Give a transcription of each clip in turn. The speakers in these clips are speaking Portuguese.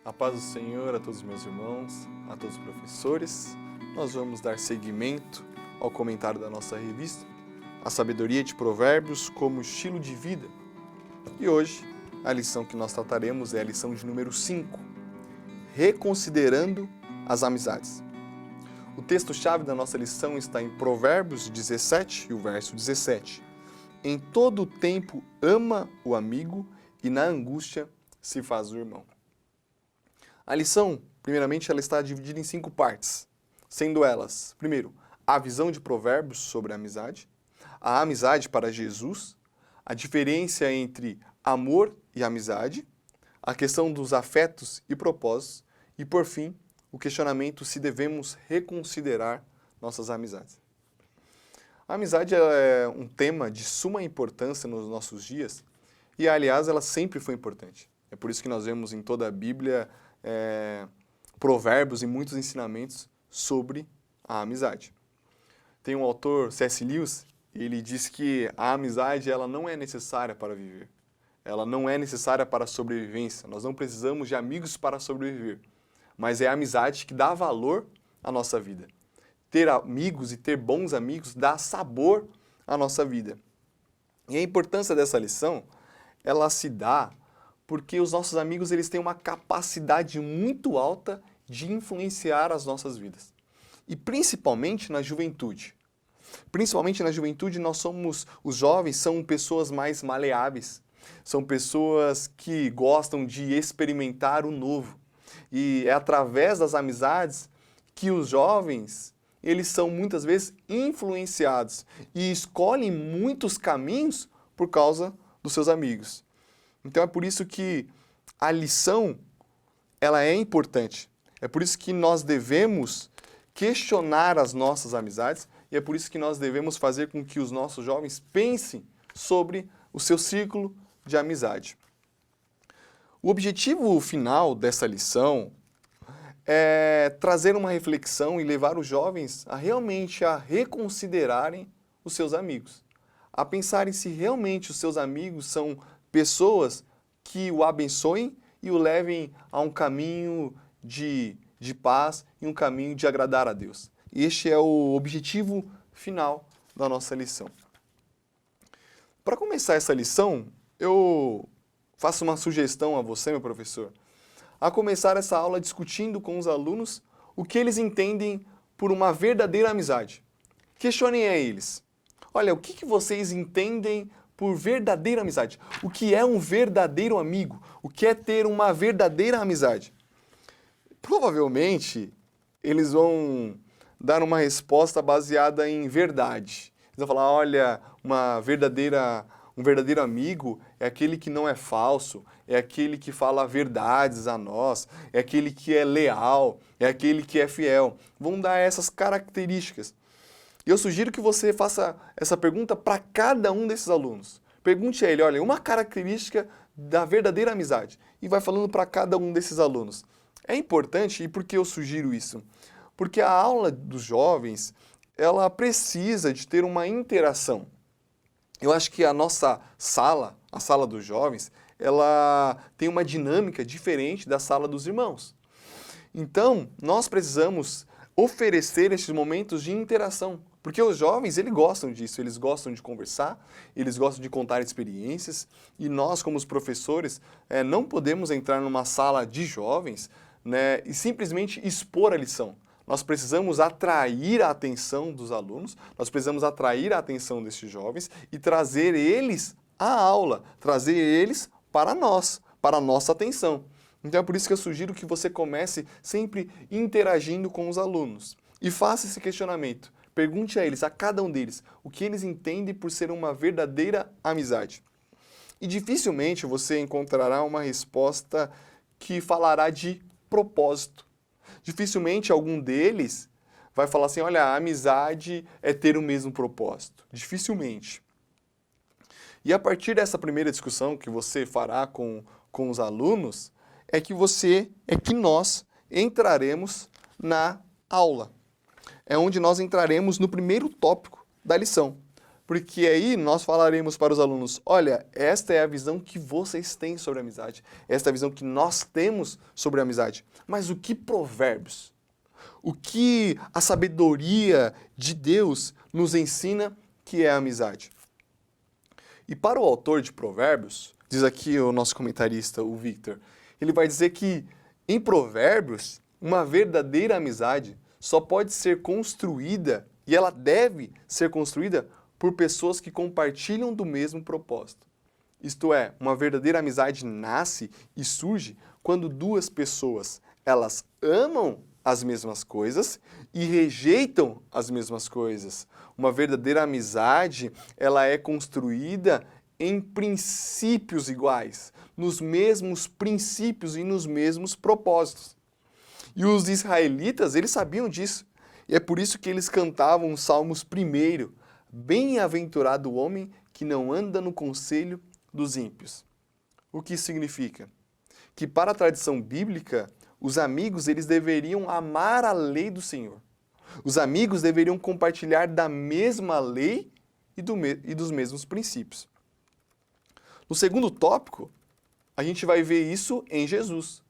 A paz do Senhor a todos os meus irmãos, a todos os professores. Nós vamos dar seguimento ao comentário da nossa revista, A Sabedoria de Provérbios como Estilo de Vida. E hoje, a lição que nós trataremos é a lição de número 5, Reconsiderando as Amizades. O texto-chave da nossa lição está em Provérbios 17 e o verso 17. Em todo o tempo ama o amigo e na angústia se faz o irmão. A lição, primeiramente, ela está dividida em 5 partes, sendo elas, primeiro, a visão de Provérbios sobre a amizade para Jesus, a diferença entre amor e amizade, a questão dos afetos e propósitos e, por fim, o questionamento se devemos reconsiderar nossas amizades. A amizade é um tema de suma importância nos nossos dias e, aliás, ela sempre foi importante. É por isso que nós vemos em toda a Bíblia provérbios e muitos ensinamentos sobre a amizade. Tem um autor, C.S. Lewis, ele diz que a amizade ela não é necessária para viver. Ela não é necessária para a sobrevivência. Nós não precisamos de amigos para sobreviver. Mas é a amizade que dá valor à nossa vida. Ter amigos e ter bons amigos dá sabor à nossa vida. E a importância dessa lição, ela se dá porque os nossos amigos eles têm uma capacidade muito alta de influenciar as nossas vidas. E principalmente na juventude. Principalmente na juventude, os jovens são pessoas mais maleáveis. São pessoas que gostam de experimentar o novo. E é através das amizades que os jovens, eles são muitas vezes influenciados e escolhem muitos caminhos por causa dos seus amigos. Então é por isso que a lição, ela é importante. É por isso que nós devemos questionar as nossas amizades e é por isso que nós devemos fazer com que os nossos jovens pensem sobre o seu círculo de amizade. O objetivo final dessa lição é trazer uma reflexão e levar os jovens a realmente reconsiderarem os seus amigos, a pensarem se realmente os seus amigos são pessoas que o abençoem e o levem a um caminho de paz e um caminho de agradar a Deus. Este é o objetivo final da nossa lição. Para começar essa lição, eu faço uma sugestão a você, meu professor, a começar essa aula discutindo com os alunos o que eles entendem por uma verdadeira amizade. Questionem a eles. Olha, o que vocês entendem por verdadeira amizade? O que é um verdadeiro amigo? O que é ter uma verdadeira amizade? Provavelmente, eles vão dar uma resposta baseada em verdade. Eles vão falar, olha, um verdadeiro amigo é aquele que não é falso, é aquele que fala verdades a nós, é aquele que é leal, é aquele que é fiel. Vão dar essas características. E eu sugiro que você faça essa pergunta para cada um desses alunos. Pergunte a ele, olha, uma característica da verdadeira amizade. E vai falando para cada um desses alunos. É importante, e por que eu sugiro isso? Porque a aula dos jovens, ela precisa de ter uma interação. Eu acho que a nossa sala, a sala dos jovens, ela tem uma dinâmica diferente da sala dos irmãos. Então, nós precisamos oferecer esses momentos de interação. Porque os jovens, eles gostam disso, eles gostam de conversar, eles gostam de contar experiências, e nós, como os professores, não podemos entrar numa sala de jovens, né, e simplesmente expor a lição. Nós precisamos atrair a atenção dos alunos, nós precisamos atrair a atenção desses jovens e trazer eles à aula, trazer eles para nós, para a nossa atenção. Então é por isso que eu sugiro que você comece sempre interagindo com os alunos e faça esse questionamento. Pergunte a eles, a cada um deles, o que eles entendem por ser uma verdadeira amizade. E dificilmente você encontrará uma resposta que falará de propósito. Dificilmente algum deles vai falar assim, olha, a amizade é ter o mesmo propósito. Dificilmente. E a partir dessa primeira discussão que você fará com os alunos, é que nós entraremos na aula. É onde nós entraremos no primeiro tópico da lição. Porque aí nós falaremos para os alunos, olha, esta é a visão que vocês têm sobre a amizade, esta é a visão que nós temos sobre a amizade. Mas o que Provérbios, o que a sabedoria de Deus nos ensina que é a amizade? E para o autor de Provérbios, diz aqui o nosso comentarista, o Victor, ele vai dizer que em Provérbios, uma verdadeira amizade só pode ser construída, e ela deve ser construída por pessoas que compartilham do mesmo propósito. Isto é, uma verdadeira amizade nasce e surge quando duas pessoas, elas amam as mesmas coisas e rejeitam as mesmas coisas. Uma verdadeira amizade, ela é construída em princípios iguais, nos mesmos princípios e nos mesmos propósitos. E os israelitas, eles sabiam disso. E é por isso que eles cantavam os Salmos primeiro, bem-aventurado o homem que não anda no conselho dos ímpios. O que isso significa? Que para a tradição bíblica, os amigos eles deveriam amar a lei do Senhor. Os amigos deveriam compartilhar da mesma lei e dos mesmos princípios. No segundo tópico, a gente vai ver isso em Jesus.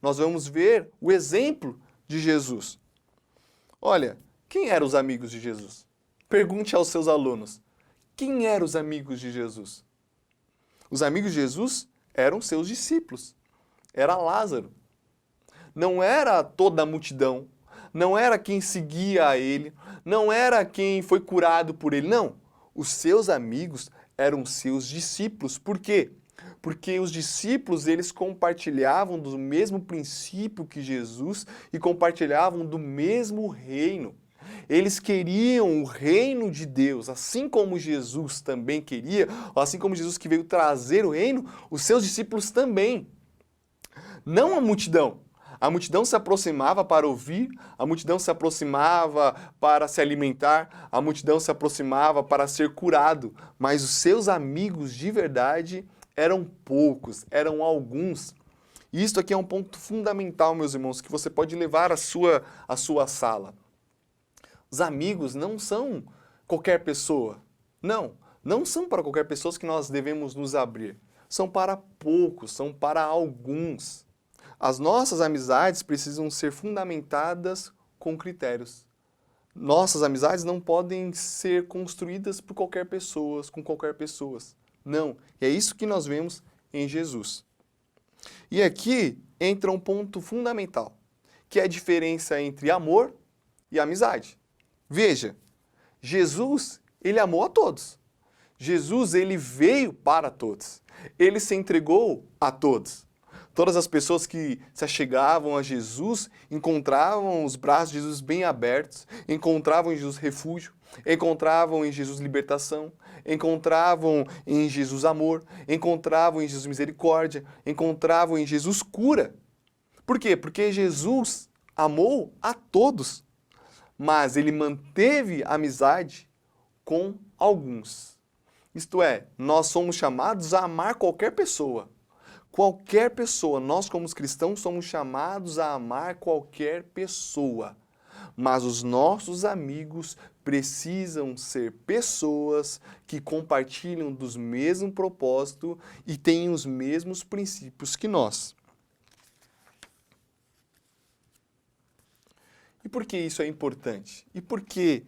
Nós vamos ver o exemplo de Jesus. Olha, quem eram os amigos de Jesus? Pergunte aos seus alunos. Quem eram os amigos de Jesus? Os amigos de Jesus eram seus discípulos. Era Lázaro. Não era toda a multidão. Não era quem seguia a ele. Não era quem foi curado por ele. Não. Os seus amigos eram seus discípulos. Por quê? Porque os discípulos, eles compartilhavam do mesmo princípio que Jesus e compartilhavam do mesmo reino. Eles queriam o reino de Deus, assim como Jesus também queria, assim como Jesus que veio trazer o reino, os seus discípulos também. Não a multidão. A multidão se aproximava para ouvir, a multidão se aproximava para se alimentar, a multidão se aproximava para ser curado, mas os seus amigos de verdade eram poucos, eram alguns. E isto aqui é um ponto fundamental, meus irmãos, que você pode levar à sua sala. Os amigos não são qualquer pessoa. Não são para qualquer pessoa que nós devemos nos abrir. São para poucos, são para alguns. As nossas amizades precisam ser fundamentadas com critérios. Nossas amizades não podem ser construídas por qualquer pessoa, com qualquer pessoa. Não. E é isso que nós vemos em Jesus. E aqui entra um ponto fundamental, que é a diferença entre amor e amizade. Veja, Jesus, ele amou a todos. Jesus, ele veio para todos. Ele se entregou a todos. Todas as pessoas que se achegavam a Jesus encontravam os braços de Jesus bem abertos, encontravam em Jesus refúgio, encontravam em Jesus libertação, encontravam em Jesus amor, encontravam em Jesus misericórdia, encontravam em Jesus cura. Por quê? Porque Jesus amou a todos, mas ele manteve amizade com alguns. Isto é, nós somos chamados a amar qualquer pessoa. Qualquer pessoa, nós como cristãos somos chamados a amar qualquer pessoa. Mas os nossos amigos precisam ser pessoas que compartilham dos mesmos propósitos e têm os mesmos princípios que nós. E por que isso é importante? E por que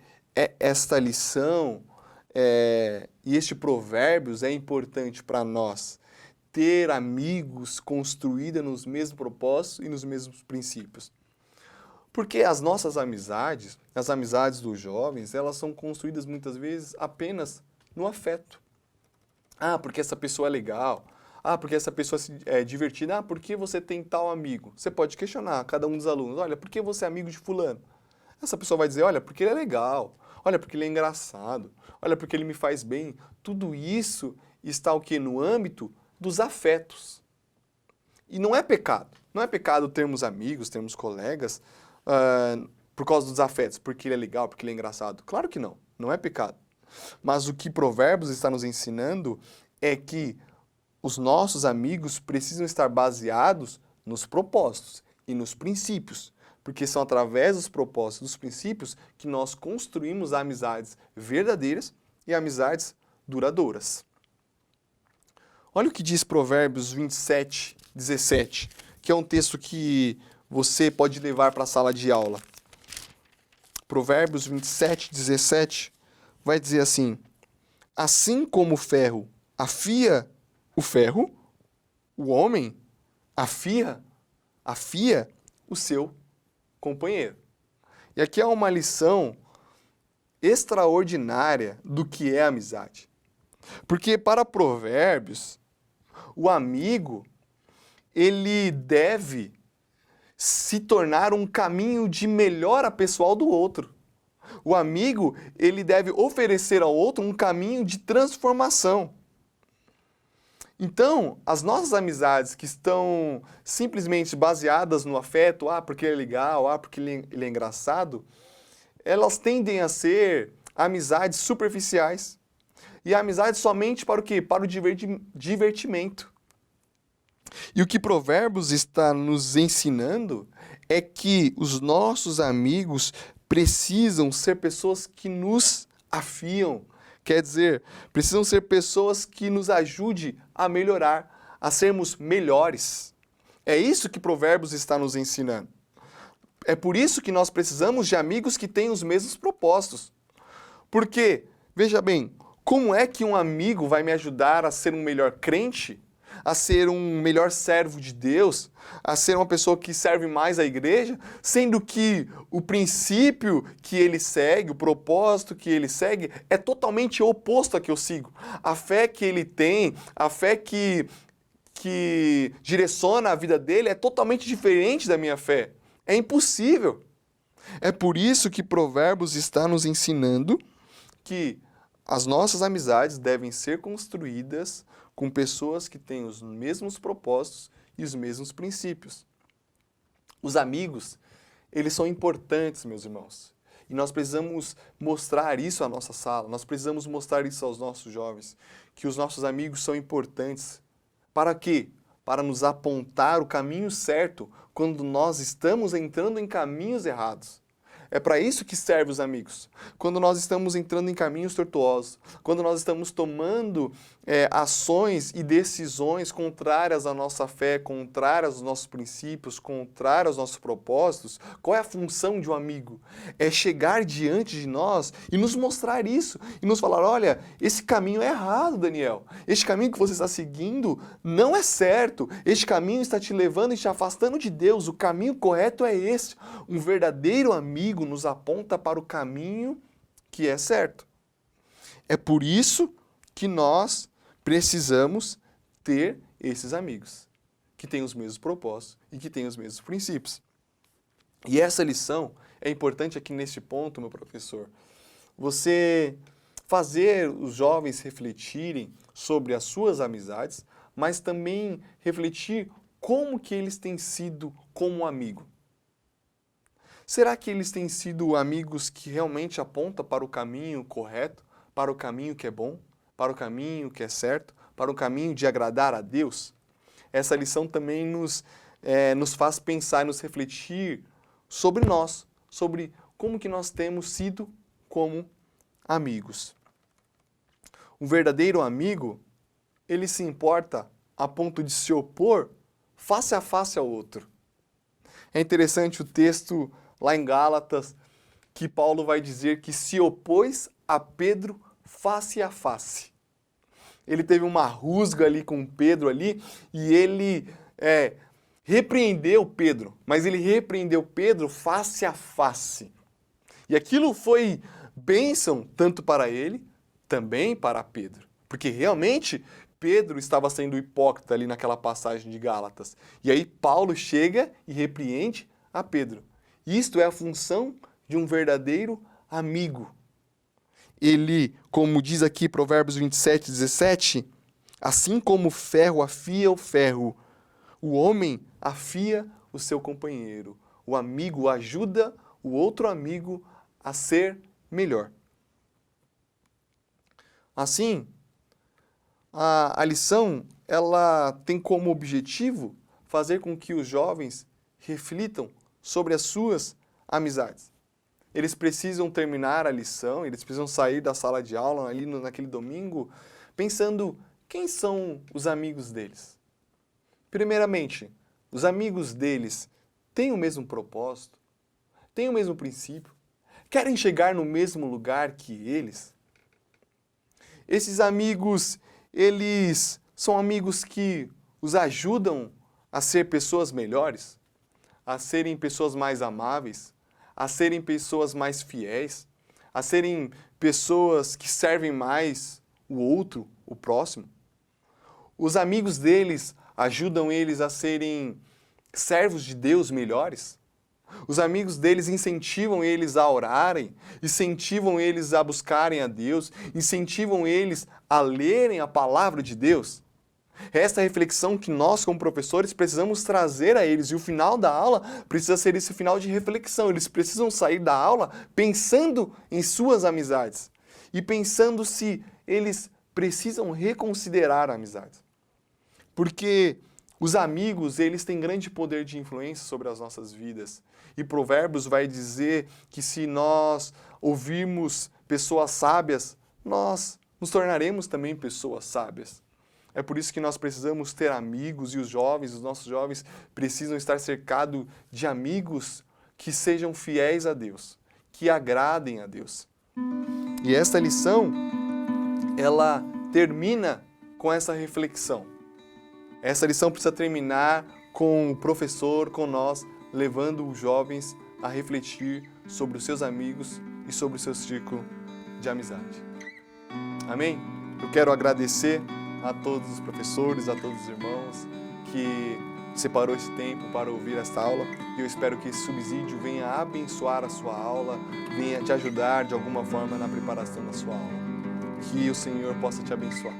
esta lição e este provérbios é importante para nós? Ter amigos construídos nos mesmos propósitos e nos mesmos princípios. Porque as nossas amizades, as amizades dos jovens, elas são construídas muitas vezes apenas no afeto. Ah, porque essa pessoa é legal. Ah, porque essa pessoa é divertida. Ah, por que você tem tal amigo? Você pode questionar cada um dos alunos. Olha, por que você é amigo de fulano? Essa pessoa vai dizer, olha, porque ele é legal. Olha, porque ele é engraçado. Olha, porque ele me faz bem. Tudo isso está o quê? No âmbito dos afetos. E não é pecado. Não é pecado termos amigos, termos colegas por causa dos afetos, porque ele é legal, porque ele é engraçado. Claro que não. Não é pecado. Mas o que Provérbios está nos ensinando é que os nossos amigos precisam estar baseados nos propósitos e nos princípios, porque são através dos propósitos e dos princípios que nós construímos amizades verdadeiras e amizades duradouras. Olha o que diz Provérbios 27, 17, que é um texto que você pode levar para a sala de aula. Provérbios 27, 17 vai dizer assim: assim como o ferro afia o ferro, o homem afia o seu companheiro. E aqui é uma lição extraordinária do que é amizade. Porque para Provérbios, o amigo, ele deve se tornar um caminho de melhora pessoal do outro. O amigo, ele deve oferecer ao outro um caminho de transformação. Então, as nossas amizades que estão simplesmente baseadas no afeto, porque ele é legal, porque ele é engraçado, elas tendem a ser amizades superficiais. E amizade somente para o quê? Para o divertimento. E o que Provérbios está nos ensinando é que os nossos amigos precisam ser pessoas que nos afiam. Quer dizer, precisam ser pessoas que nos ajudem a melhorar, a sermos melhores. É isso que Provérbios está nos ensinando. É por isso que nós precisamos de amigos que tenham os mesmos propósitos. Porque, veja bem, como é que um amigo vai me ajudar a ser um melhor crente, a ser um melhor servo de Deus, a ser uma pessoa que serve mais à igreja, sendo que o princípio que ele segue, o propósito que ele segue, é totalmente oposto a que eu sigo. A fé que ele tem, a fé que direciona a vida dele é totalmente diferente da minha fé. É impossível. É por isso que Provérbios está nos ensinando que as nossas amizades devem ser construídas com pessoas que têm os mesmos propósitos e os mesmos princípios. Os amigos, eles são importantes, meus irmãos. E nós precisamos mostrar isso à nossa sala, nós precisamos mostrar isso aos nossos jovens, que os nossos amigos são importantes. Para quê? Para nos apontar o caminho certo quando nós estamos entrando em caminhos errados. É para isso que servem os amigos. Quando nós estamos entrando em caminhos tortuosos, quando nós estamos tomando ações e decisões contrárias à nossa fé, contrárias aos nossos princípios, contrárias aos nossos propósitos, qual é a função de um amigo? É chegar diante de nós e nos mostrar isso, e nos falar, olha, esse caminho é errado, Daniel. Este caminho que você está seguindo não é certo. Este caminho está te levando e te afastando de Deus. O caminho correto é esse. Um verdadeiro amigo nos aponta para o caminho que é certo. É por isso que nós precisamos ter esses amigos, que têm os mesmos propósitos e que têm os mesmos princípios. E essa lição é importante aqui neste ponto, meu professor. Você fazer os jovens refletirem sobre as suas amizades, mas também refletir como que eles têm sido como amigo. Será que eles têm sido amigos que realmente apontam para o caminho correto, para o caminho que é bom, para o caminho que é certo, para o caminho de agradar a Deus? Essa lição também nos faz pensar e nos refletir sobre nós, sobre como que nós temos sido como amigos. Um verdadeiro amigo, ele se importa a ponto de se opor face a face ao outro. É interessante o texto lá em Gálatas, que Paulo vai dizer que se opôs a Pedro face a face. Ele teve uma rusga ali com Pedro ali, e ele repreendeu Pedro, mas ele repreendeu Pedro face a face. E aquilo foi bênção tanto para ele, também para Pedro. Porque realmente Pedro estava sendo hipócrita ali naquela passagem de Gálatas. E aí Paulo chega e repreende a Pedro. Isto é a função de um verdadeiro amigo. Ele, como diz aqui Provérbios 27, 17, assim como o ferro afia o ferro, o homem afia o seu companheiro. O amigo ajuda o outro amigo a ser melhor. Assim, a lição ela tem como objetivo fazer com que os jovens reflitam sobre as suas amizades. eles precisam terminar a lição, eles precisam sair da sala de aula ali naquele domingo, pensando quem são os amigos deles. Primeiramente, os amigos deles têm o mesmo propósito, têm o mesmo princípio, querem chegar no mesmo lugar que eles. Esses amigos, eles são amigos que os ajudam a ser pessoas melhores, a serem pessoas mais amáveis, a serem pessoas mais fiéis, a serem pessoas que servem mais o outro, o próximo. Os amigos deles ajudam eles a serem servos de Deus melhores. Os amigos deles incentivam eles a orarem, incentivam eles a buscarem a Deus, incentivam eles a lerem a palavra de Deus. Essa é a reflexão que nós, como professores, precisamos trazer a eles. E o final da aula precisa ser esse final de reflexão. Eles precisam sair da aula pensando em suas amizades e pensando se eles precisam reconsiderar a amizade. Porque os amigos, eles têm grande poder de influência sobre as nossas vidas. E Provérbios vai dizer que se nós ouvirmos pessoas sábias, nós nos tornaremos também pessoas sábias. É por isso que nós precisamos ter amigos e os nossos jovens precisam estar cercados de amigos que sejam fiéis a Deus, que agradem a Deus. E esta lição, ela termina com essa reflexão. Essa lição precisa terminar com o professor, com nós, levando os jovens a refletir sobre os seus amigos e sobre o seu círculo de amizade. Amém? Eu quero agradecer a todos os professores, a todos os irmãos que separou esse tempo para ouvir esta aula. E eu espero que esse subsídio venha abençoar a sua aula, venha te ajudar de alguma forma na preparação da sua aula. Que o Senhor possa te abençoar.